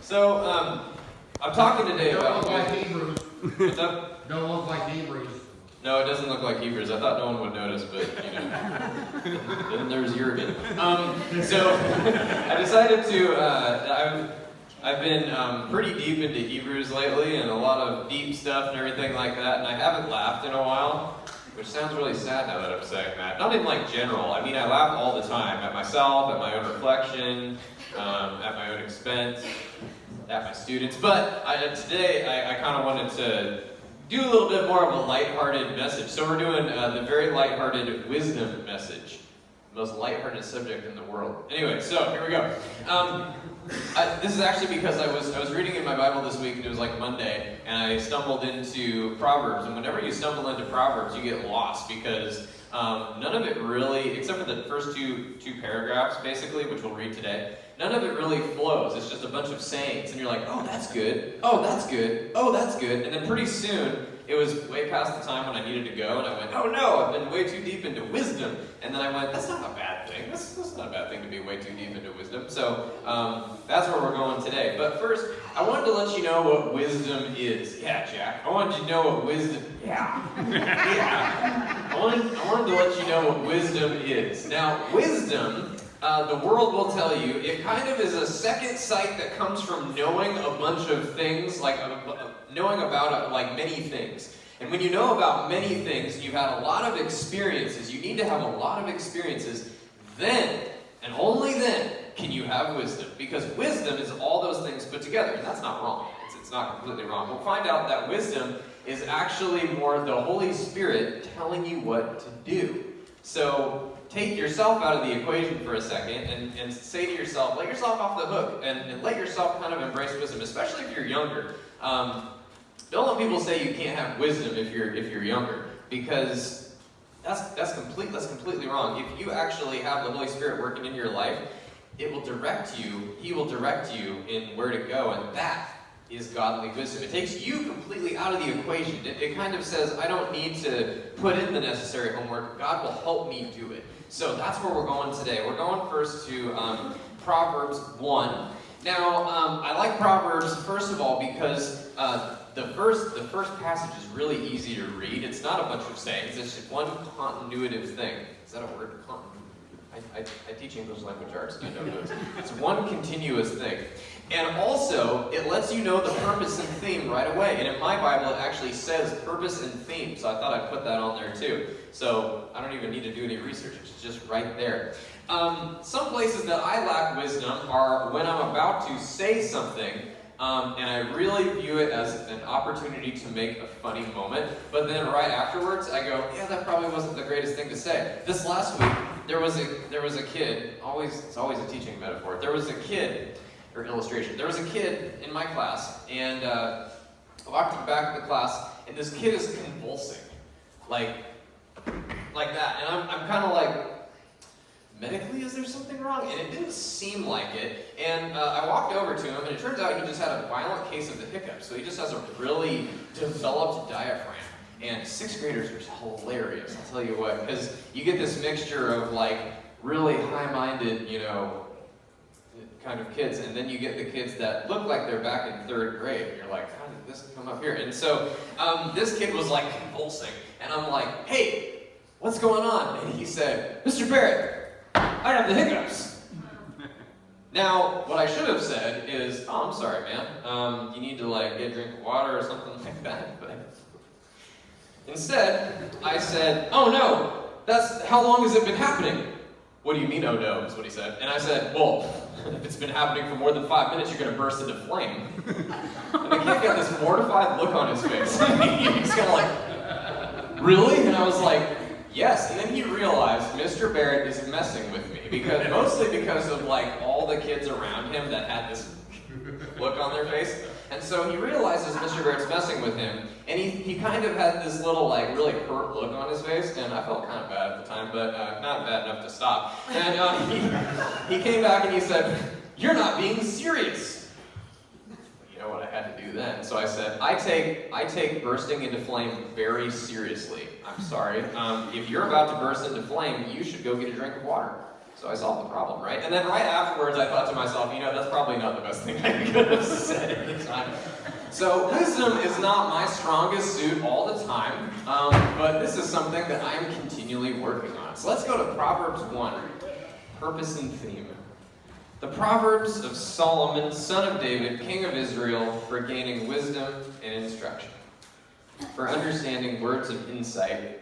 So, I'm talking today about... Don't look like Hebrews. What's up? Don't look like Hebrews. No, it doesn't look like Hebrews. I thought no one would notice, but, you know. Then there's Jurgen. So, I decided to... I've been pretty deep into Hebrews lately, and a lot of deep stuff and everything like that, and I haven't laughed in a while, which sounds really sad now that I'm saying that. Not in like general. I mean, I laugh all the time, at myself, at my own reflection, at my own expense, at my students. But today, I kind of wanted to do a little bit more of a lighthearted message. So we're doing the very lighthearted wisdom message. The most lighthearted subject in the world. Anyway, so here we go. This is actually because I was reading in my Bible this week, and it was like Monday, and I stumbled into Proverbs. And whenever you stumble into Proverbs, you get lost because none of it really, except for the first two paragraphs, basically, which we'll read today, none of it really flows. It's just a bunch of sayings, and you're like, oh, that's good. Oh, that's good. Oh, that's good. And then pretty soon, it was way past the time when I needed to go, and I went, oh no, I've been way too deep into wisdom. And then I went, that's not a bad thing. That's not a bad thing to be way too deep into wisdom. So that's where we're going today. But first, I wanted to let you know what wisdom is. Yeah, Jack. I wanted you to know what wisdom... Yeah. Yeah. I wanted to let you know what wisdom is. Now, wisdom... the world will tell you, it kind of is a second sight that comes from knowing a bunch of things, like knowing about like many things. And when you know about many things, and you've had a lot of experiences, you need to have a lot of experiences, then, and only then, can you have wisdom. Because wisdom is all those things put together, and that's not wrong. It's not completely wrong. We'll find out that wisdom is actually more the Holy Spirit telling you what to do. So, take yourself out of the equation for a second and say to yourself, let yourself off the hook and let yourself kind of embrace wisdom, especially if you're younger. Don't let people say you can't have wisdom if you're younger, because that's completely wrong. If you actually have the Holy Spirit working in your life, it will direct you. He will direct you in where to go, and that is godly wisdom. It takes you completely out of the equation. It kind of says, I don't need to put in the necessary homework. God will help me do it. So that's where we're going today. We're going first to Proverbs 1. Now, I like Proverbs, first of all, because the first passage is really easy to read. It's not a bunch of sayings. It's just one continuative thing. Is that a word? I teach English language arts. You know those. It's one continuous thing. And also, it lets you know the purpose and theme right away. And in my Bible, it actually says purpose and theme. So I thought I'd put that on there too. So I don't even need to do any research. It's just right there. Some places that I lack wisdom are when I'm about to say something, and I really view it as an opportunity to make a funny moment. But then right afterwards, I go, yeah, that probably wasn't the greatest thing to say. This last week, there was a kid. It's always a teaching metaphor. There was a kid. Or illustration. There was a kid in my class, and I walked to the back of the class, and this kid is convulsing, like that. And I'm kind of like, medically, is there something wrong? And it didn't seem like it. And I walked over to him, and it turns out he just had a violent case of the hiccups. So he just has a really developed diaphragm. And sixth graders are hilarious, I'll tell you what, because you get this mixture of like really high-minded, kind of kids, and then you get the kids that look like they're back in third grade. You're like, how did this come up here? And so this kid was like convulsing, and I'm like, hey, what's going on? And he said, Mr. Barrett, I have the hiccups. Now, what I should have said is, oh, I'm sorry, man. You need to like get a drink of water or something like that. But instead, I said, oh no, how long has it been happening? What do you mean, oh no, is what he said. And I said, well, if it's been happening for more than 5 minutes, you're going to burst into flame. And the kid got this mortified look on his face. He's kind of like, really? And I was like, yes. And then he realized Mr. Barrett is messing with me, mostly because of like all the kids around him that had this look on their face. And so he realizes Mr. Barrett's messing with him, and he kind of had this little, like, really hurt look on his face, and I felt kind of bad at the time, but not bad enough to stop. And he came back and he said, you're not being serious. You know what I had to do then? So I said, I take bursting into flame very seriously. I'm sorry. If you're about to burst into flame, you should go get a drink of water. So I solved the problem, right? And then right afterwards, I thought to myself, that's probably not the best thing I could have said at the time. So wisdom is not my strongest suit all the time, but this is something that I am continually working on. So let's go to Proverbs 1, purpose and theme. The Proverbs of Solomon, son of David, king of Israel, for gaining wisdom and instruction, for understanding words of insight.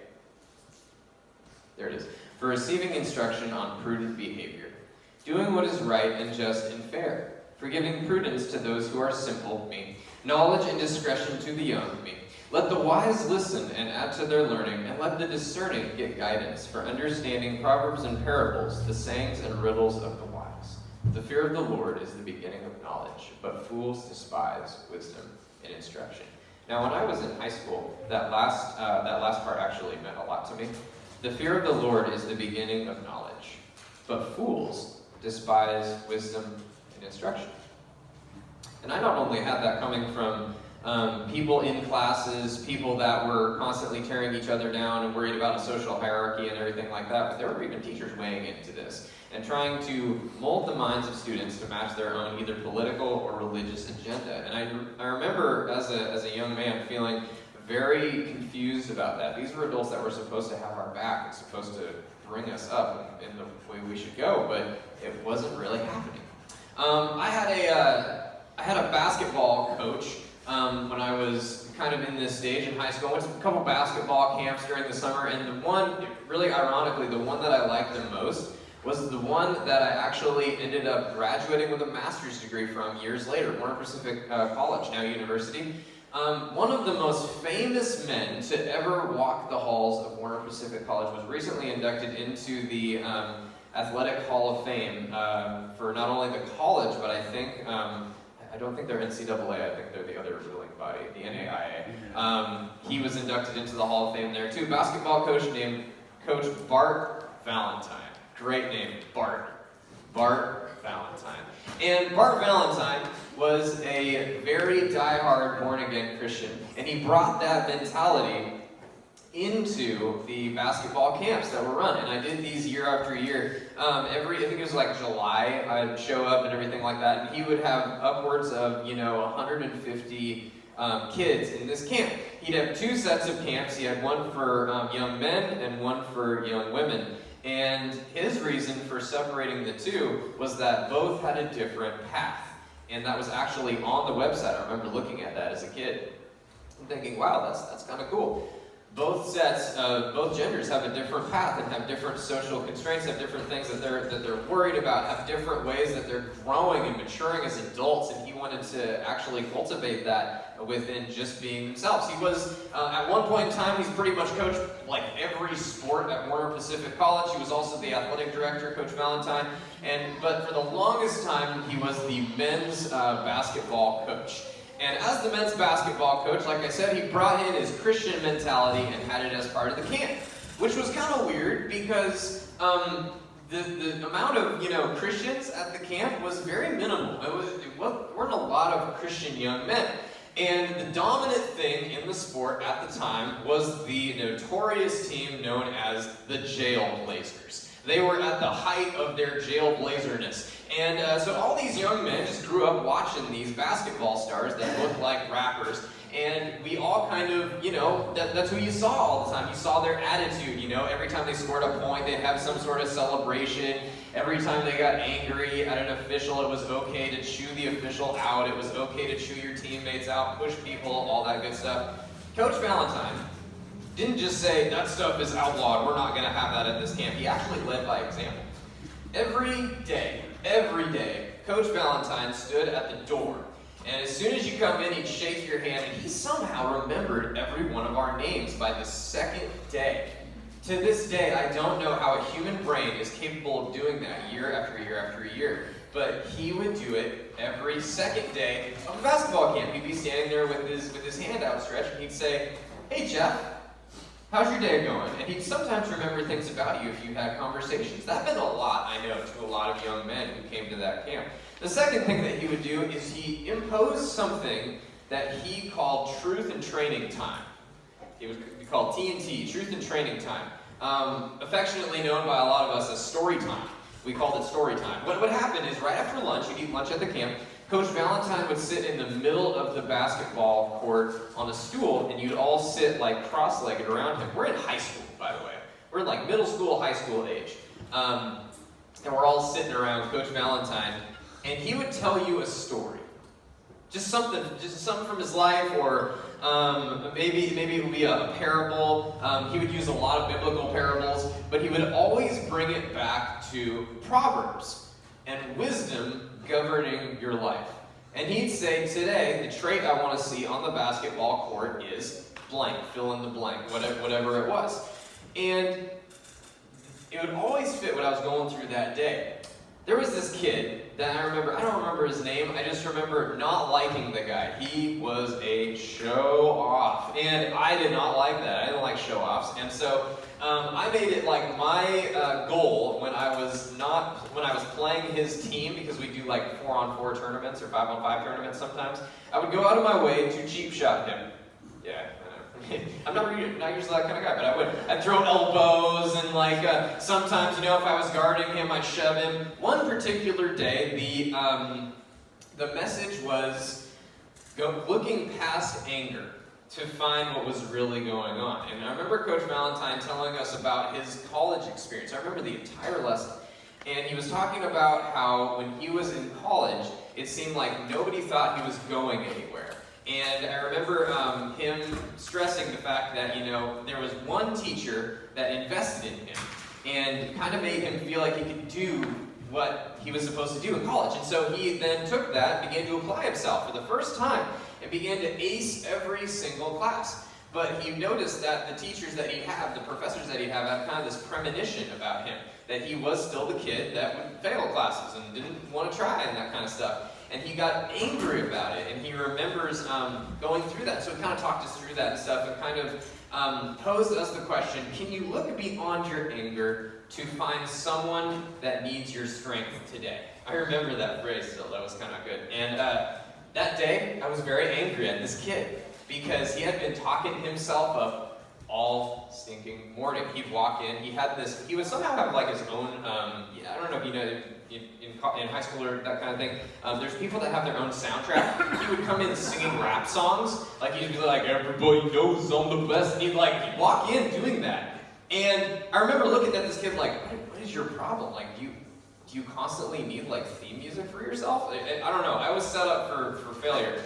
There it is. For receiving instruction on prudent behavior, doing what is right and just and fair, for giving prudence to those who are simple, me, knowledge and discretion to the young, me. Let the wise listen and add to their learning, and let the discerning get guidance, for understanding proverbs and parables, the sayings and riddles of the wise. The fear of the Lord is the beginning of knowledge, but fools despise wisdom and instruction. Now, when I was in high school, that last part actually meant a lot to me. The fear of the Lord is the beginning of knowledge, but fools despise wisdom and instruction. And I not only had that coming from people in classes, people that were constantly tearing each other down and worried about a social hierarchy and everything like that, but there were even teachers weighing into this and trying to mold the minds of students to match their own either political or religious agenda. And I remember as a young man feeling very confused about that. These were adults that were supposed to have our back and supposed to bring us up in the way we should go, but it wasn't really happening. I had a basketball coach when I was kind of in this stage in high school. I went to a couple basketball camps during the summer, and the one, really ironically, the one that I liked the most was the one that I actually ended up graduating with a master's degree from years later, Warner Pacific College, now university. One of the most famous men to ever walk the halls of Warner Pacific College was recently inducted into the Athletic Hall of Fame for not only the college, but I don't think they're NCAA, I think they're the other ruling body, the NAIA. He was inducted into the Hall of Fame there too. Basketball coach named Coach Bart Valentine. Great name, Bart. Bart Valentine. And Bart Valentine was a very diehard born-again Christian, and he brought that mentality into the basketball camps that were run. And I did these year after year. I think it was like July, I'd show up and everything like that, and he would have upwards of 150 kids in this camp. He'd have two sets of camps. He had one for young men and one for young women. And his reason for separating the two was that both had a different path. And that was actually on the website. I remember looking at that as a kid and thinking, wow, that's kind of cool. Both sets, both genders have a different path and have different social constraints, have different things that they're worried about, have different ways that they're growing and maturing as adults, and he wanted to actually cultivate that within just being themselves. He was, at one point in time, he's pretty much coached like every sport at Warner Pacific College. He was also the athletic director, Coach Valentine, but for the longest time, he was the men's basketball coach. And as the men's basketball coach, like I said, he brought in his Christian mentality and had it as part of the camp, which was kind of weird because the amount of Christians at the camp was very minimal. It weren't a lot of Christian young men. And the dominant thing in the sport at the time was the notorious team known as the Jailblazers. They were at the height of their jailblazerness. And so all these young men just grew up watching these basketball stars that looked like rappers. And we all kind of, that's who you saw all the time. You saw their attitude, every time they scored a point, they'd have some sort of celebration. Every time they got angry at an official, it was okay to chew the official out. It was okay to chew your teammates out, push people, all that good stuff. Coach Valentine didn't just say, that stuff is outlawed, we're not going to have that at this camp. He actually led by example. Every day, Coach Valentine stood at the door. And as soon as you come in, he'd shake your hand, and he somehow remembered every one of our names by the second day. To this day, I don't know how a human brain is capable of doing that year after year after year. But he would do it every second day of a basketball camp. He'd be standing there with his hand outstretched, and he'd say, hey, Geoff, how's your day going? And he'd sometimes remember things about you if you had conversations. That meant a lot, I know, to a lot of young men who came to that camp. The second thing that he would do is he imposed something that he called truth and training time. It would be called T&T, truth and training time. Affectionately known by a lot of us as story time. we called it story time. What would happen is right after lunch, you'd eat lunch at the camp, Coach Valentine would sit in the middle of the basketball court on a stool, and you'd all sit like cross-legged around him. We're in high school, by the way. We're in like middle school, high school age. And we're all sitting around Coach Valentine, and he would tell you a story. Just something from his life, or maybe it would be a parable. He would use a lot of biblical parables, but he would always bring it back to Proverbs and wisdom governing your life. And he'd say, today, the trait I want to see on the basketball court is blank, fill in the blank, whatever it was. And it would always fit what I was going through that day. There was this kid that I don't remember his name, I just remember not liking the guy. He was a show-off, and I did not like that. I didn't like show-offs, and so I made it like my goal when I was playing his team, because we do like 4-on-4 tournaments or 5-on-5 tournaments sometimes. I would go out of my way to cheap shot him. Yeah. I'm not usually that kind of guy, but I'd throw elbows, and like sometimes, if I was guarding him, I'd shove him. One particular day, the message was looking past anger to find what was really going on. And I remember Coach Valentine telling us about his college experience. I remember the entire lesson. And he was talking about how when he was in college, it seemed like nobody thought he was going anywhere. And I remember him stressing the fact that, there was one teacher that invested in him and kind of made him feel like he could do what he was supposed to do in college. And so he then took that and began to apply himself for the first time and began to ace every single class. But he noticed that the teachers that he'd have, the professors that he'd have, had kind of this premonition about him, that he was still the kid that would fail classes and didn't want to try and that kind of stuff. And he got angry about it, and he remembers going through that. So he kind of talked us through that and stuff, and kind of posed us the question, can you look beyond your anger to find someone that needs your strength today? I remember that phrase still. That was kind of good. And that day, I was very angry at this kid, because he had been talking himself up all stinking morning. He'd walk in, he would somehow have like his own, I don't know if you know, in high school or that kind of thing, there's people that have their own soundtrack. He would come in singing rap songs, like he'd be like, everybody knows I'm the best, and he'd walk in doing that. And I remember looking at this kid like, what is your problem? Like, do you constantly need like theme music for yourself? I don't know, I was set up for failure.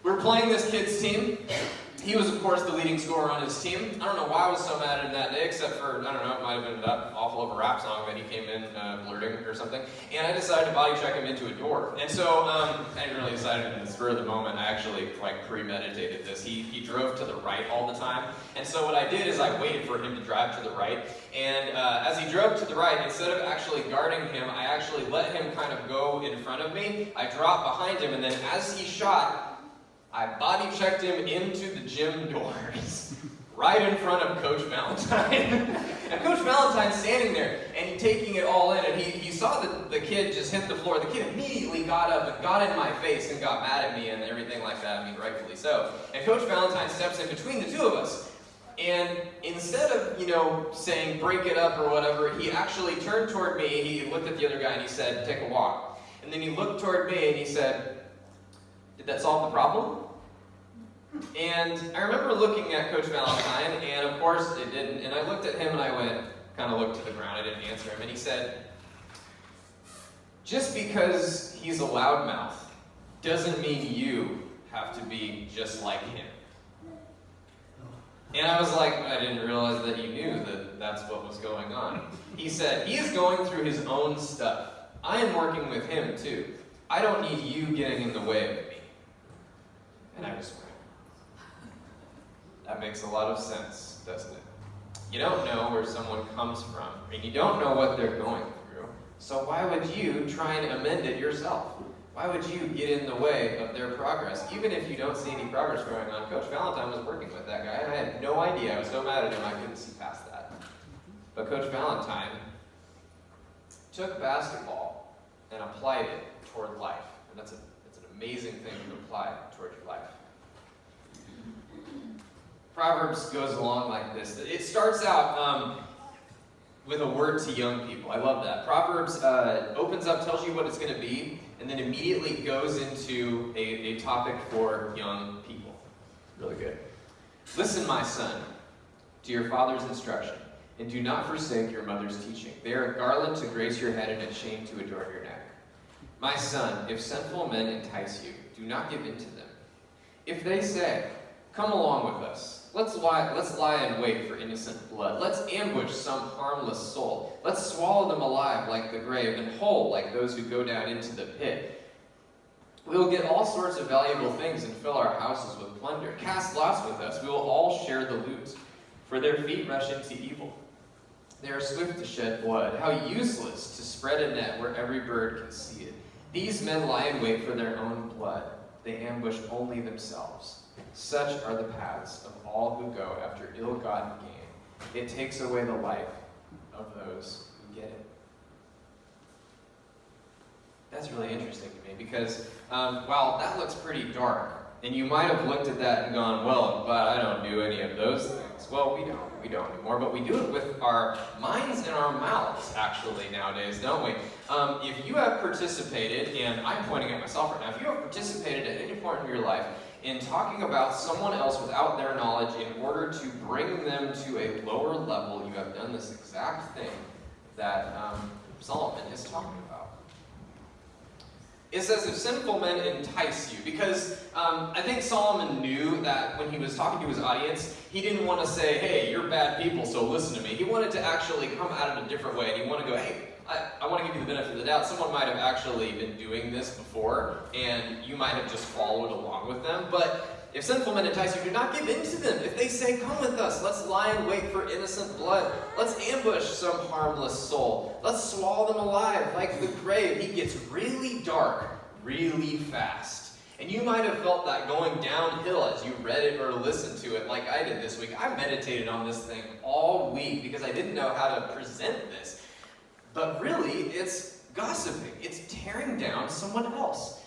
We were playing this kid's team. He was, of course, the leading scorer on his team. I don't know why I was so mad at him that day, except for, I don't know, it might have been that awful of a rap song that he came in blurting or something. And I decided to body check him into a door. And so, I didn't really decide in the spur of the moment. I actually, premeditated this. He drove to the right all the time. And so what I did is I waited for him to drive to the right. And as he drove to the right, instead of actually guarding him, I actually let him kind of go in front of me. I dropped behind him, and then as he shot, I body checked him into the gym doors, right in front of Coach Valentine. And Coach Valentine's standing there, and he's taking it all in, and he saw the kid just hit the floor. The kid immediately got up and got in my face and got mad at me and everything like that. I mean, rightfully so. And Coach Valentine steps in between the two of us. And instead of, saying break it up or whatever, he actually turned toward me, he looked at the other guy and he said, take a walk. And then he looked toward me and he said, did that solve the problem? And I remember looking at Coach Valentine, and of course it didn't. And I looked at him and I kind of looked to the ground. I didn't answer him. And he said, just because he's a loudmouth doesn't mean you have to be just like him. And I was like, I didn't realize that you knew that that's what was going on. He said, he is going through his own stuff. I am working with him too. I don't need you getting in the way of me. And I just went, that makes a lot of sense, doesn't it? You don't know where someone comes from, and you don't know what they're going through. So why would you try and amend it yourself? Why would you get in the way of their progress? Even if you don't see any progress going on, Coach Valentine was working with that guy. I had no idea. I was so mad at him I couldn't see past that. But Coach Valentine took basketball and applied it toward life. And it's an amazing thing to apply toward your life. Proverbs goes along like this. It starts out, with a word to young people. I love that. Proverbs opens up, tells you what it's going to be, and then immediately goes into a topic for young people. Really good. Listen, my son, to your father's instruction, and do not forsake your mother's teaching. They are a garland to grace your head and a chain to adorn your neck. My son, if sinful men entice you, do not give in to them. If they say, come along with us, let's lie in wait for innocent blood. Let's ambush some harmless soul. Let's swallow them alive like the grave and whole like those who go down into the pit. We will get all sorts of valuable things and fill our houses with plunder. Cast lots with us. We will all share the loot. For their feet rush into evil. They are swift to shed blood. How useless to spread a net where every bird can see it. These men lie in wait for their own blood. They ambush only themselves. Such are the paths of all who go after ill-gotten gain. It takes away the life of those who get it. That's really interesting to me because, wow, that looks pretty dark. And you might have looked at that and gone, well, I'm glad I don't do any of those things. Well, we don't anymore, but we do it with our minds and our mouths, actually, nowadays, don't we? If you have participated, and I'm pointing at myself right now, if you have participated at any point in your life in talking about someone else without their knowledge in order to bring them to a lower level, you have done this exact thing that Solomon is talking about. It says, if sinful men entice you, because I think Solomon knew that when he was talking to his audience, he didn't want to say, hey, you're bad people, so listen to me. He wanted to actually come at it a different way, and he wanted to go, hey, I want to give you the benefit of the doubt. Someone might have actually been doing this before, and you might have just followed along with them, but if sinful men entice you, do not give in to them. If they say, come with us, let's lie in wait for innocent blood. Let's ambush some harmless soul. Let's swallow them alive like the grave. He gets really dark, really fast. And you might have felt that going downhill as you read it or listened to it like I did this week. I meditated on this thing all week because I didn't know how to present this. But really, it's gossiping. It's tearing down someone else.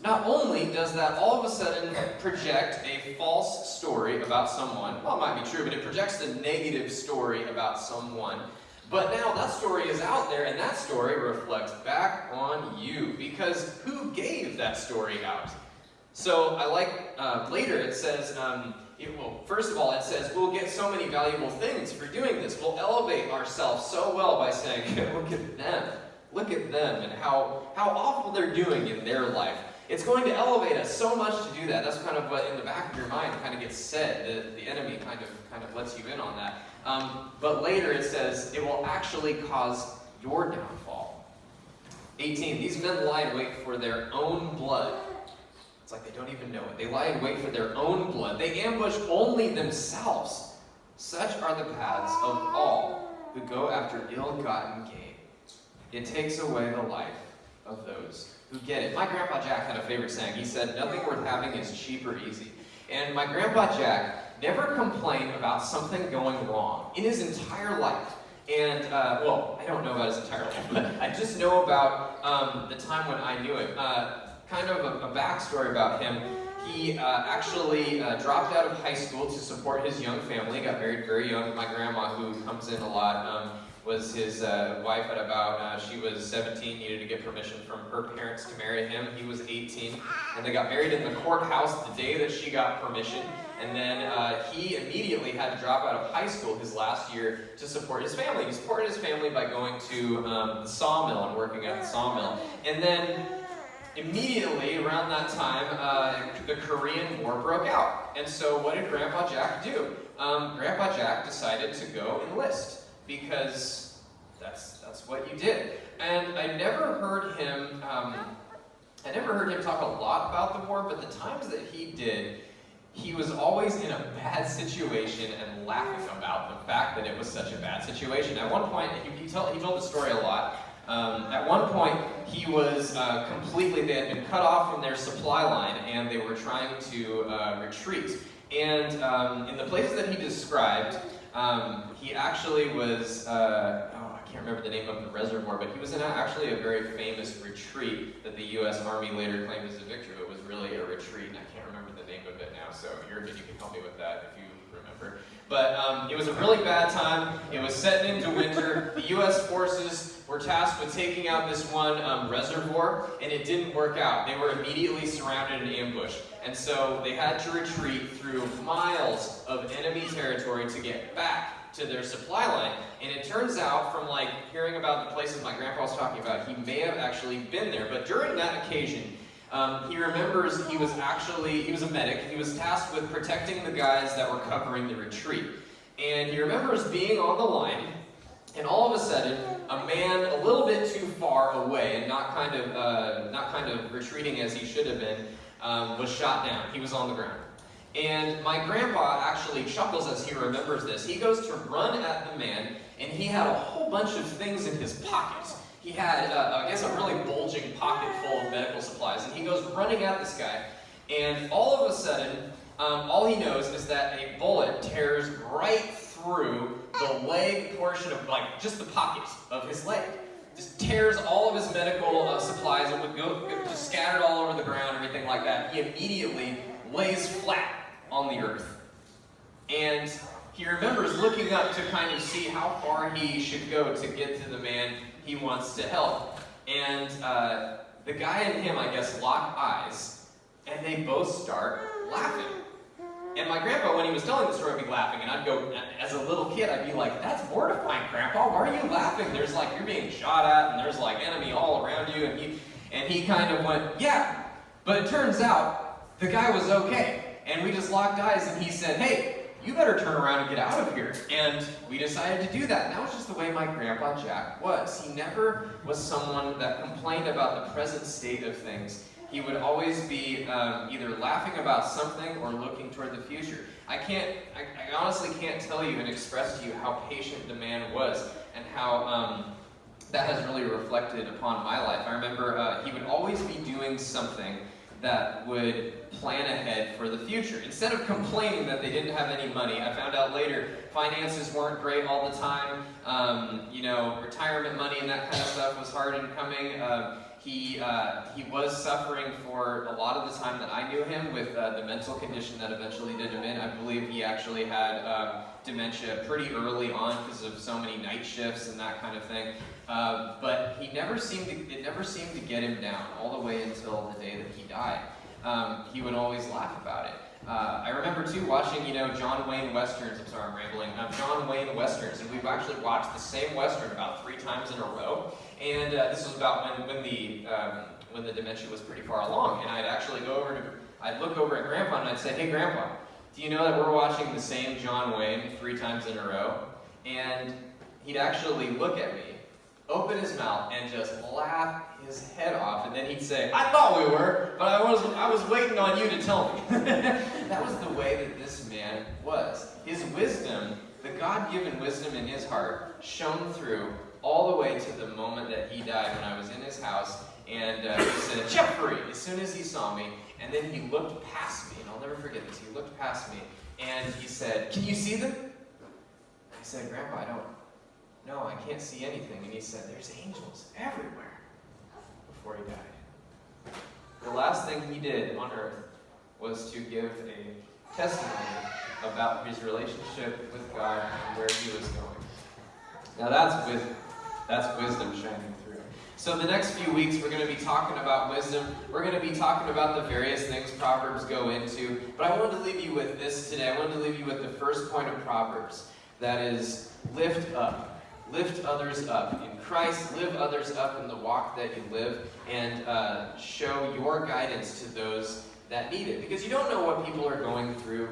Not only does that all of a sudden project a false story about someone, well, it might be true, but it projects a negative story about someone. But now that story is out there, and that story reflects back on you, because who gave that story out? So I like, later it says, first of all, it says, we'll get so many valuable things for doing this. We'll elevate ourselves so well by saying, look at them, and how awful they're doing in their life. It's going to elevate us so much to do that. That's kind of what in the back of your mind kind of gets said. The enemy kind of lets you in on that. But later it says it will actually cause your downfall. 18, these men lie in wait for their own blood. It's like they don't even know it. They lie in wait for their own blood. They ambush only themselves. Such are the paths of all who go after ill-gotten gain. It takes away the life of those who get it. My Grandpa Jack had a favorite saying. He said, nothing worth having is cheap or easy. And my Grandpa Jack never complained about something going wrong in his entire life. And, well, I don't know about his entire life, but I just know about the time when I knew him. Kind of a backstory about him. He actually dropped out of high school to support his young family. Got married very young. My grandma, who comes in a lot, was his wife at about, she was 17, needed to get permission from her parents to marry him. He was 18, and they got married in the courthouse the day that she got permission. And then he immediately had to drop out of high school his last year to support his family. He supported his family by going to the sawmill and working at the sawmill. And then immediately around that time, the Korean War broke out. And so what did Grandpa Jack do? Grandpa Jack decided to go enlist, because that's what you did. And I never heard him talk a lot about the war, but the times that he did, he was always in a bad situation and laughing about the fact that it was such a bad situation. At one point, he told the story a lot. At one point, he was they had been cut off from their supply line, and they were trying to retreat. And in the places that he described, he actually was, I can't remember the name of the reservoir, but he was in actually a very famous retreat that the U.S. Army later claimed as a victory. It was really a retreat, and I can't remember the name of it now, so Jurgen, you can help me with that if you remember. But it was a really bad time. It was setting into winter. The U.S. forces were tasked with taking out this one reservoir, and it didn't work out. They were immediately surrounded and ambushed. And so they had to retreat through miles of enemy territory to get back to their supply line. And it turns out, from like hearing about the places my grandpa was talking about, he may have actually been there. But during that occasion, he remembers he was a medic. He was tasked with protecting the guys that were covering the retreat. And he remembers being on the line, and all of a sudden, a man a little bit too far away and not kind of retreating as he should have been, was shot down. He was on the ground. And my grandpa actually chuckles as he remembers this. He goes to run at the man, and he had a whole bunch of things in his pockets. He had, I guess, a really bulging pocket full of medical supplies, and he goes running at this guy, and all of a sudden, all he knows is that a bullet tears right through the leg portion of, like, just the pocket of his leg. Just tears all of his medical supplies and would go just scattered all over the ground, everything like that. He immediately lays flat on the earth. And he remembers looking up to kind of see how far he should go to get to the man he wants to help. And the guy and him, I guess, lock eyes, and they both start laughing. And my grandpa, when he was telling the story, would be laughing, and I'd go, as a little kid, I'd be like, that's mortifying, Grandpa, why are you laughing? There's like, you're being shot at, and there's like enemy all around you, and he kind of went, yeah. But it turns out, the guy was okay, and we just locked eyes, and he said, hey, you better turn around and get out of here. And we decided to do that. And that was just the way my Grandpa Jack was. He never was someone that complained about the present state of things. He would always be either laughing about something or looking toward the future. I honestly can't tell you and express to you how patient the man was, and how that has really reflected upon my life. I remember he would always be doing something that would plan ahead for the future. Instead of complaining that they didn't have any money, I found out later finances weren't great all the time. Retirement money and that kind of stuff was hard in coming. He was suffering for a lot of the time that I knew him with the mental condition that eventually did him in. I believe he actually had dementia pretty early on because of so many night shifts and that kind of thing. But it never seemed to get him down all the way until the day that he died. He would always laugh about it. I remember too watching, John Wayne Westerns. I'm sorry, I'm rambling. John Wayne Westerns, and we've actually watched the same Western about 3 times in a row. And this was about when the dementia was pretty far along. And I'd actually I'd look over at Grandpa and I'd say, hey Grandpa, do you know that we're watching the same John Wayne 3 times in a row? And he'd actually look at me, open his mouth, and just laugh his head off. And then he'd say, I thought we were, but I was waiting on you to tell me. That was the way that this man was. His wisdom, the God-given wisdom in his heart, shone through all the way to the moment that he died, when I was in his house, and he said, Jeffrey, as soon as he saw me, and then he looked past me, and I'll never forget this, he looked past me, and he said, can you see them? I said, Grandpa, I can't see anything. And he said, there's angels everywhere, before he died. The last thing he did on earth was to give a testimony about his relationship with God and where he was going. Now that's wisdom. That's wisdom shining through. So the next few weeks we're going to be talking about wisdom. We're going to be talking about the various things Proverbs go into. But I wanted to leave you with this today. I wanted to leave you with the first point of Proverbs. That is, lift up. Lift others up in Christ. Live others up in the walk that you live. And show your guidance to those that need it. Because you don't know what people are going through.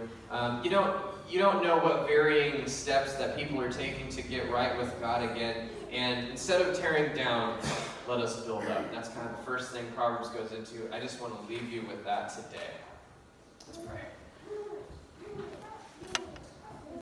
You don't know what varying steps that people are taking to get right with God again. And instead of tearing down, let us build up. That's kind of the first thing Proverbs goes into. I just want to leave you with that today. Let's pray.